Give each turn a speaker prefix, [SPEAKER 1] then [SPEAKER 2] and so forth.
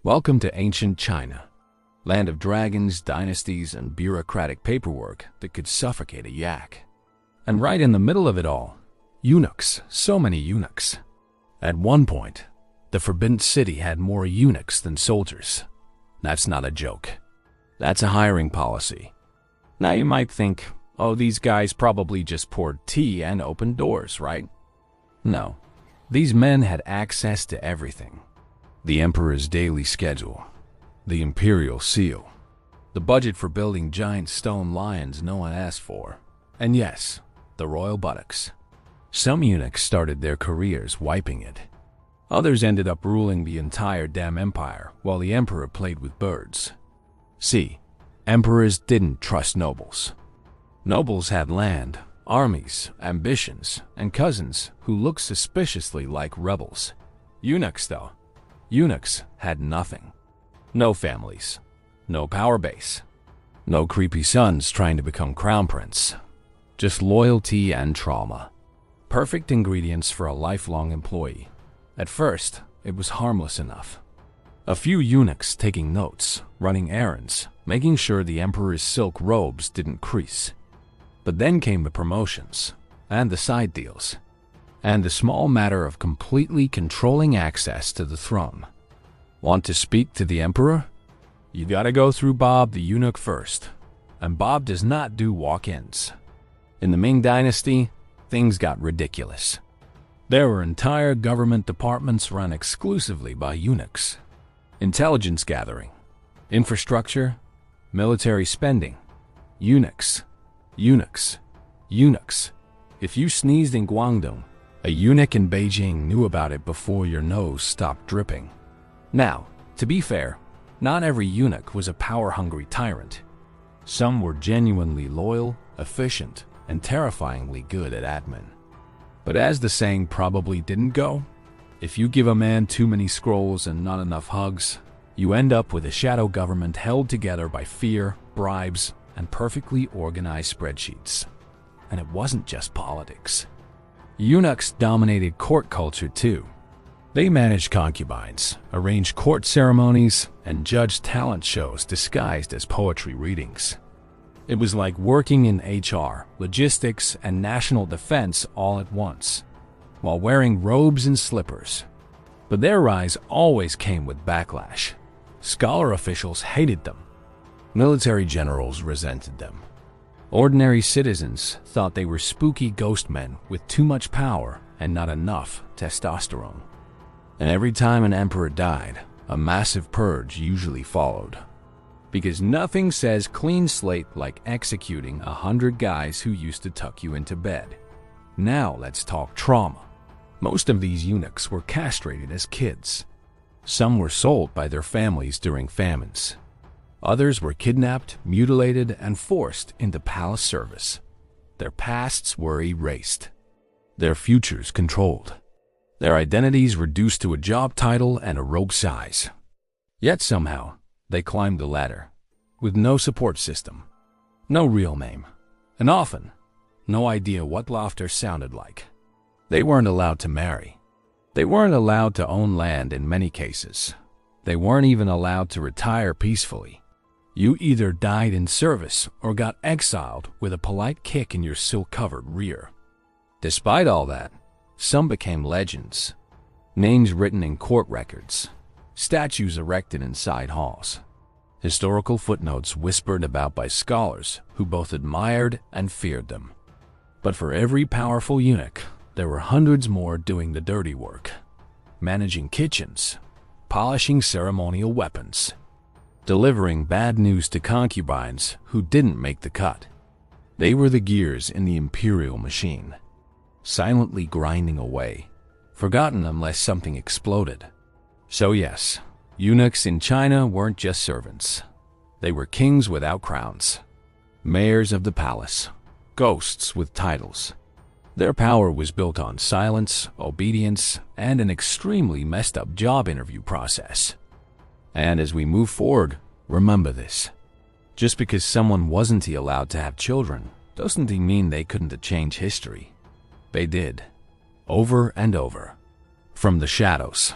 [SPEAKER 1] Welcome to ancient China, land of dragons, dynasties, and bureaucratic paperwork that could suffocate a yak. And right in the middle of it all, eunuchs, so many eunuchs. At one point, the Forbidden City had more eunuchs than soldiers. That's not a joke. That's a hiring policy. Now you might think, oh, these guys probably just poured tea and opened doors, right? No. These men had access to everything. The emperor's daily schedule, the imperial seal, the budget for building giant stone lions no one asked for, and yes, the royal buttocks. Some eunuchs started their careers wiping it. Others ended up ruling the entire damn empire while the emperor played with birds. See, emperors didn't trust nobles. Nobles had land, armies, ambitions, and cousins who looked suspiciously like rebels. Eunuchs, though. Eunuchs had nothing. No families, no power base, no creepy sons trying to become crown prince. Just loyalty and trauma. Perfect ingredients for a lifelong employee. At first, it was harmless enough. A few eunuchs taking notes, running errands, making sure the emperor's silk robes didn't crease. But then came the promotions, and the side deals, and the small matter of completely controlling access to the throne. Want to speak to the emperor? You gotta go through Bob the eunuch first, and Bob does not do walk-ins. In the Ming dynasty, things got ridiculous. There were entire government departments run exclusively by eunuchs. Intelligence gathering, infrastructure, military spending, eunuchs, eunuchs, eunuchs. If you sneezed in Guangdong, a eunuch in Beijing knew about it before your nose stopped dripping. Now, to be fair, not every eunuch was a power-hungry tyrant. Some were genuinely loyal, efficient, and terrifyingly good at admin. But as the saying probably didn't go, if you give a man too many scrolls and not enough hugs, you end up with a shadow government held together by fear, bribes, and perfectly organized spreadsheets. And it wasn't just politics. Eunuchs dominated court culture too. They managed concubines, arranged court ceremonies, and judged talent shows disguised as poetry readings. It was like working in HR, logistics, and national defense all at once, while wearing robes and slippers. But their rise always came with backlash. Scholar officials hated them. Military generals resented them. Ordinary citizens thought they were spooky ghost men with too much power and not enough testosterone. And every time an emperor died, a massive purge usually followed. Because nothing says clean slate like executing 100 guys who used to tuck you into bed. Now let's talk trauma. Most of these eunuchs were castrated as kids. Some were sold by their families during famines. Others were kidnapped, mutilated, and forced into palace service. Their pasts were erased. Their futures controlled. Their identities reduced to a job title and a rogue size. Yet somehow, they climbed the ladder, with no support system, no real name, and often, no idea what laughter sounded like. They weren't allowed to marry. They weren't allowed to own land in many cases. They weren't even allowed to retire peacefully. You either died in service or got exiled with a polite kick in your silk-covered rear. Despite all that, some became legends. Names written in court records, statues erected inside halls, historical footnotes whispered about by scholars who both admired and feared them. But for every powerful eunuch, there were hundreds more doing the dirty work, managing kitchens, polishing ceremonial weapons, delivering bad news to concubines who didn't make the cut. They were the gears in the imperial machine, silently grinding away, forgotten unless something exploded. So yes, eunuchs in China weren't just servants. They were kings without crowns, mayors of the palace, ghosts with titles. Their power was built on silence, obedience, and an extremely messed up job interview process. And as we move forward, remember this. Just because someone wasn't allowed to have children doesn't mean they couldn't change history. They did, over and over. From the shadows,